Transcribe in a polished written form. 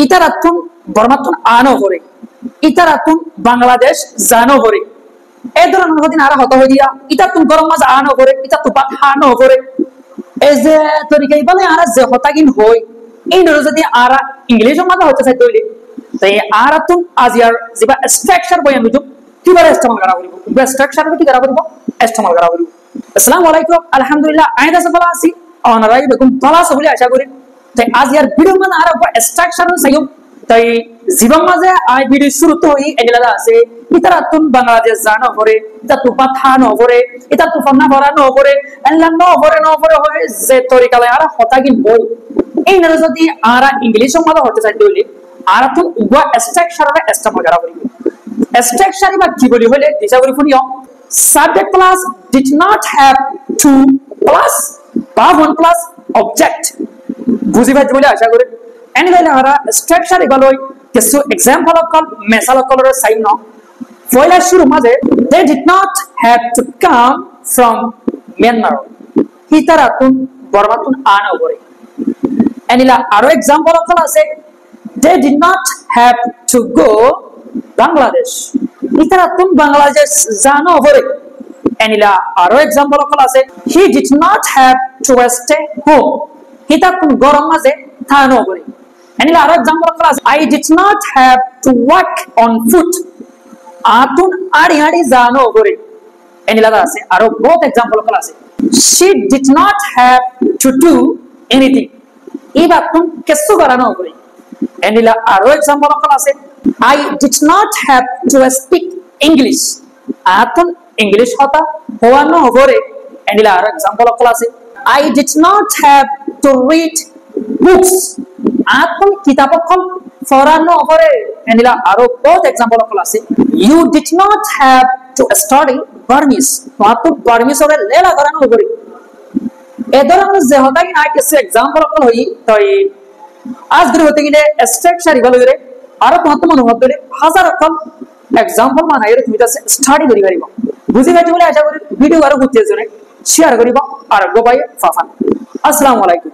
ইতারাতুন বর্মাতুন আনো করে ইতারাতুন বাংলাদেশ জানো করে এই ধরনের হদিন আর হত হই দিয়া ইতাতুন গরম মাছ আনো করে ইতাতু পাত আনো করে এই যে তরিকাই বলে আর যে হতাগিন হই এই নর যদি আর ইংলিশে মাঝে হতে চাই তৈরি তাই আর তুম আজিয়ার যেবা স্ট্রাকচার বই আমি কিভাবে ইস্তেমাল করা হইব বা স্ট্রাকচার কি করা হইব ইস্তেমাল করা হইব। আসসালামু আলাইকুম আলহামদুলিল্লাহ আইদা সফলা আছি অনারাই বেকুম তলা সবলি আশা করি তাই আজিয়ার ভিডিও মানে আর স্ট্রাকচার সাইম তাই জীবন মাঝে আই ভিডিও শুরু তো হই এগুলা আছে ইতারা তুন বাংলাদেশ জানো করে এটা তো কথা ন করে এটা তো ফান্না ভরা ন করে আল্লাহ ন করে হয় যে তরিকালে আর হতাগিন বই এই নর যদি আর ইংলিশে মাঝে হতে চাই তৈরি আর তুন উগা স্ট্রাকচারে ইস্তেমাল করা হইব। Structure বা কি বলি হলে দিশা করি শুনিও subject class did not have two plus বা one plus object বুঝি ভাই বলে আশা করি anyway আমরা স্ট্রাকচার এগুলোই কিছু एग्जांपल অকল মেসাল অকলর সাইন ন পয়লা শুরু মাঝে they did not have to come from Myanmar হিতারাতুন বর্মাতুন আনা করে এনিলা আরো एग्जांपल অকল আছে they did not have to go Bangladesh ইতারাতুন Bangladesh জানো করে এনিলা আরো एग्जांपल অকল আছে he did not have to stay home হিতাতুন গরম মাঝে থানো করে এনিলা আরো एग्जांपल অকল আছে I did not have to walk on foot আতুন আড়ি আড়ি জানো করে এনিলা আছে আরো বহুত एग्जांपल অকল আছে she did not have to do anything ইবাতুন কিছু করানো করে এনিলা আরো एग्जांपल অকল আছে I did not have to speak English আতুন ইংলিশ হতা হওয়া ন করে এনিলা আরো एग्जांपल অকল আছে I did not have to read books আতুন কিতাব অকল পড়া ন করে এনিলা আরো বহুত एग्जांपल অকল আছে You did not have to study Burmese আতুন Burmese ওরে লেলা করানো করে এই ধরনের যে হতা কি না কিছু एग्जांपल অকল হই তাই আজ ধরে হতে গেলে স্ট্রাকচার ইভালু করে আর মহত্ব অনুভব করে হাজার অকল एग्जांपल মানাইরে তুমি তাছে স্টাডি করি পারিবা বুঝি গেছে বলে আশা করি ভিডিও আরো ঘুরতে জন্য শেয়ার করিবা আর গো ভাই ফাফান আসসালামু আলাইকুম।